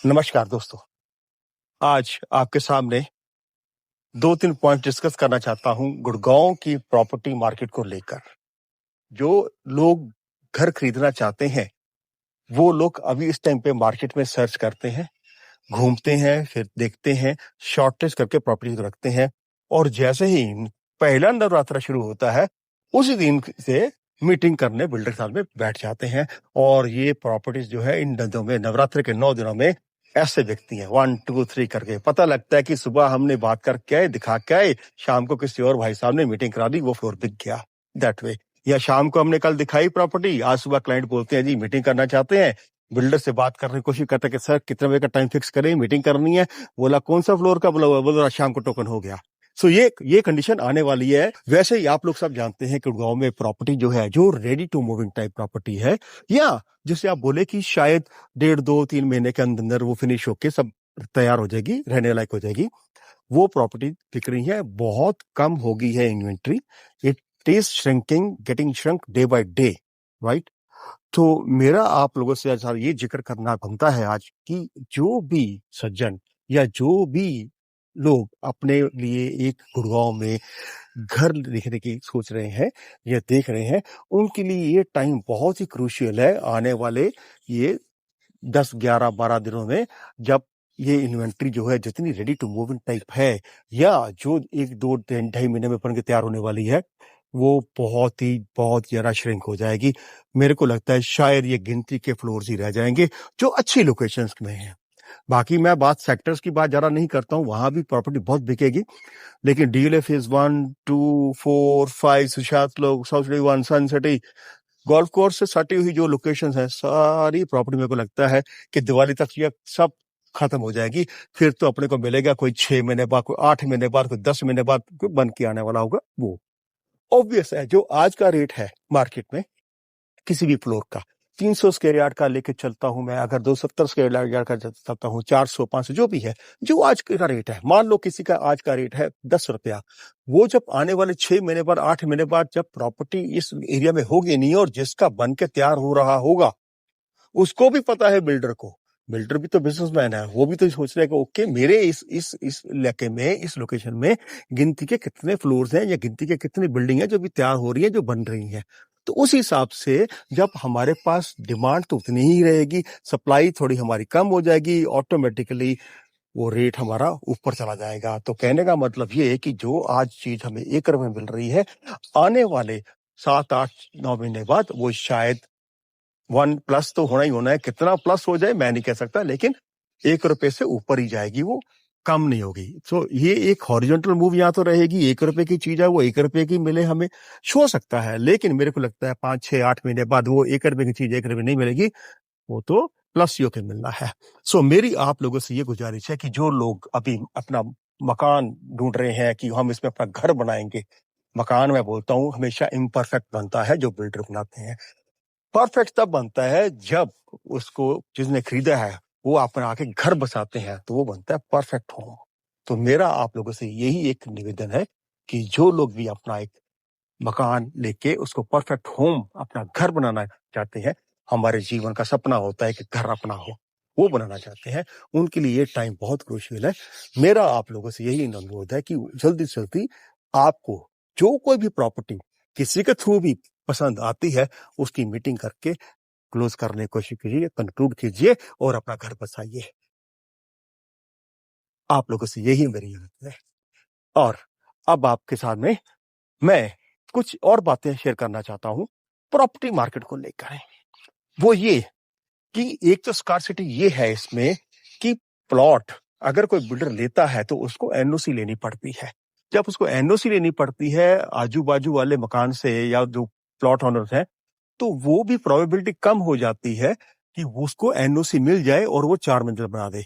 नमस्कार दोस्तों। आज आपके सामने 2-3 पॉइंट डिस्कस करना चाहता हूँ गुड़गांव की प्रॉपर्टी मार्केट को लेकर। जो लोग घर खरीदना चाहते हैं, वो लोग अभी इस टाइम पे मार्केट में सर्च करते हैं, घूमते हैं, फिर देखते हैं, शॉर्टलिस्ट करके प्रॉपर्टी रखते हैं और जैसे ही पहला नवरात्रा शुरू होता है, उसी दिन से मीटिंग करने बिल्डर के साथ में बैठ जाते हैं और ये प्रॉपर्टीज जो है इन दिनों में नवरात्रि के 9 दिनों में ऐसे बिकती हैं 1 2 3 करके। पता लगता है कि सुबह हमने बात करके आए, दिखा के आए, शाम को किसी और भाई साहब ने मीटिंग करा दी, वो फ्लोर बिक गया। That way. या शाम को हमने कल दिखाई प्रॉपर्टी, आज सुबह क्लाइंट बोलते हैं जी मीटिंग करना चाहते हैं, बिल्डर से बात करने की कोशिश करते हैं कि सर कितने बजे का टाइम फिक्स करें, मीटिंग करनी है। बोला कौन सा फ्लोर का, बोला शाम को टोकन हो गया। सो ये कंडीशन आने वाली है। वैसे ही आप लोग सब जानते हैं कि गांव में प्रॉपर्टी जो है, जो ready to moving type property है, या जिसे आप बोले कि शायद 1.5-2-3 महीने के अंदर वो फिनिश होके सब तैयार हो जाएगी, रहने लायक हो जाएगी, वो प्रॉपर्टी बिक रही है। बहुत कम हो गई है inventory. It is shrinking, getting shrink day by day, right. तो मेरा आप लोगों से आज ये जिक्र करना बनता है आज कि जो भी सज्जन या जो भी लोग अपने लिए एक गुड़गांव में घर देखने की सोच रहे हैं या देख रहे हैं, उनके लिए ये टाइम बहुत ही क्रूशियल है। आने वाले ये 10, 11, 12 दिनों में, जब ये इन्वेंट्री जो है जितनी ready to move in type है, या जो 1-2 ढाई महीने में बन के तैयार होने वाली है, वो बहुत ज्यादा श्रिंक हो जाएगी। मेरे को लगता है शायद ये गिनती के फ्लोर्स ही रह जाएंगे जो अच्छी लोकेशंस में हैं। बाकी मैं बात सेक्टर्स की बात ज्यादा नहीं करता हूँ, वहां भी प्रॉपर्टी बहुत बिकेगी, लेकिन डीएलए फेज 1, 2, 4, 5, सुशांत लोग, साउथ सिटी 1, सन सिटी, गोल्फ कोर्स से सटी हुई जो लोकेशंस हैं, सारी प्रॉपर्टी मेरे को लगता है कि दिवाली तक ये सब खत्म हो जाएगी। फिर तो अपने को मिलेगा कोई 6 महीने बाद, कोई 8 महीने बाद, कोई 10 महीने बाद कोई बन के आने वाला होगा। वो ऑब्वियस है। जो आज का रेट है मार्केट में किसी भी फ्लोर का, 300 स्क्वायर यार्ड का लेके चलता हूं मैं, अगर 270 स्क्वायर यार्ड का चलता हूँ, 400, 500 जो भी है, जो आज का रेट है, मान लो किसी का आज का रेट है 10 रुपया, वो जब आने वाले 6 महीने बाद, 8 महीने बाद जब प्रॉपर्टी इस एरिया में होगी नहीं और जिसका बन के तैयार हो रहा होगा, उसको भी पता है, बिल्डर को, बिल्डर भी तो बिजनेसमैन है, वो भी तो सोच रहे हैं कि ओके मेरे इस इलाके में, इस लोकेशन में गिनती के कितने फ्लोर्स हैं या गिनती के कितनी बिल्डिंग है जो भी तैयार हो रही है, जो बन रही है। तो उस हिसाब से जब हमारे पास डिमांड तो उतनी ही रहेगी, सप्लाई थोड़ी हमारी कम हो जाएगी, ऑटोमेटिकली वो रेट हमारा ऊपर चला जाएगा। तो कहने का मतलब ये है कि जो आज चीज हमें एकड़ में मिल रही है, आने वाले 7, 8, 9 महीने बाद वो शायद 1 प्लस तो होना ही होना है। कितना प्लस हो जाए मैं नहीं कह सकता, लेकिन ₹1 से ऊपर ही जाएगी, वो कम नहीं होगी। तो ये एक हॉरिजॉन्टल मूव यहाँ तो रहेगी। ₹1 की चीज है, वो ₹1 की मिले हमें, हो सकता है, लेकिन मेरे को लगता है 5, 6, 8 महीने बाद वो ₹1 की चीज ₹1 नहीं मिलेगी, वो तो प्लस ही होके मिलना है। सो मेरी आप लोगों से ये गुजारिश है कि जो लोग अभी अपना मकान ढूंढ रहे हैं कि हम इसमें अपना घर बनाएंगे, मकान मैं बोलता हूँ हमेशा इम्परफेक्ट बनता है जो बिल्डर बनाते हैं। परफेक्ट तब बनता है जब उसको जिसने खरीदा है वो अपना आके घर बसाते हैं, तो वो बनता है परफेक्ट होम। तो मेरा आप लोगों से यही एक निवेदन है कि जो लोग भी अपना एक मकान लेके उसको परफेक्ट होम, अपना घर बनाना चाहते हैं, हमारे जीवन का सपना होता है कि घर अपना हो, वो बनाना चाहते हैं, उनके लिए ये टाइम बहुत क्रूशियल है। मेरा आप लोगों से यही अनुरोध है कि जल्दी से जल्दी आपको जो कोई भी प्रॉपर्टी किसी के थ्रू भी पसंद आती है, उसकी मीटिंग करके क्लोज करने की कोशिश कीजिए, कंक्लूड कीजिए और अपना घर बसाइए। आप लोगों से यही मेरी विनती है। और अब आपके सामने मैं कुछ और बातें शेयर करना चाहता हूं प्रॉपर्टी मार्केट को लेकर। वो ये कि एक तो स्कार्सिटी ये है इसमें कि प्लॉट अगर कोई बिल्डर लेता है तो उसको एनओसी लेनी पड़ती है। जब उसको एनओसी लेनी पड़ती है आजू बाजू वाले मकान से या जो प्लॉट ऑनर्स हैं, तो वो भी प्रोबेबिलिटी कम हो जाती है कि उसको एनओसी मिल जाए और वो 4 मंजिल बना दे।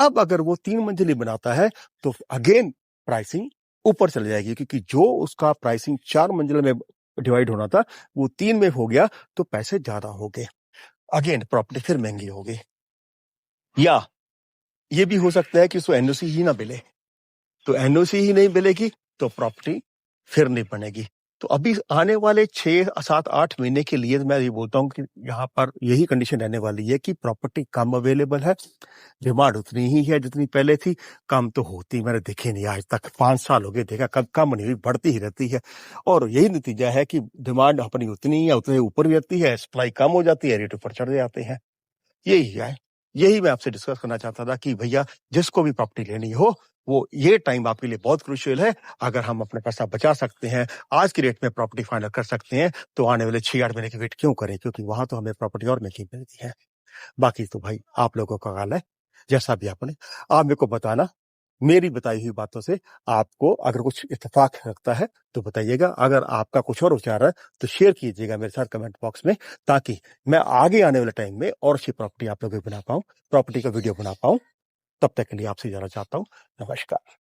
अब अगर वो 3 मंजिल बनाता है तो अगेन प्राइसिंग ऊपर चली जाएगी, क्योंकि जो उसका प्राइसिंग 4 मंजिल में डिवाइड होना था वो 3 में हो गया, तो पैसे ज्यादा हो गए, अगेन प्रॉपर्टी फिर महंगी हो गई। या ये भी हो सकता है कि उसको एनओसी ही ना मिले, तो एनओसी ही नहीं मिलेगी तो प्रॉपर्टी फिर नहीं बनेगी। तो अभी आने वाले 6, 7, 8 महीने के लिए मैं ये बोलता हूँ कि यहाँ पर यही कंडीशन रहने वाली है कि प्रॉपर्टी कम अवेलेबल है, डिमांड उतनी ही है जितनी पहले थी, कम तो होती मैंने देखी नहीं आज तक, 5 साल हो गए देखा, कम नहीं हुई, बढ़ती ही रहती है। और यही नतीजा है कि डिमांड अपनी उतनी है, उतने ऊपर भी रहती है, सप्लाई कम हो जाती है, रेट ऊपर चढ़ जाते हैं। यही है, यही मैं आपसे डिस्कस करना चाहता था कि भैया जिसको भी प्रॉपर्टी लेनी हो, वो ये टाइम आपके लिए बहुत क्रूशियल है। अगर हम अपना पैसा बचा सकते हैं, आज की रेट में प्रॉपर्टी फाइनल कर सकते हैं, तो आने वाले 6-8 महीने की वेट क्यों करें? क्योंकि वहां तो हमें प्रॉपर्टी और महंगी मिलती है। बाकी तो भाई आप लोगों का हाल है, जैसा भी आपने, आप मेरे को बताना, मेरी बताई हुई बातों से आपको अगर कुछ इत्तेफाक लगता है तो बताइएगा। अगर आपका कुछ और विचार है तो शेयर कीजिएगा मेरे साथ कमेंट बॉक्स में, ताकि मैं आगे आने वाले टाइम में और अच्छी प्रॉपर्टी आप लोगों को बना पाऊं, प्रॉपर्टी का वीडियो बना पाऊं। तब तक के लिए आपसे जाना चाहता हूं। नमस्कार।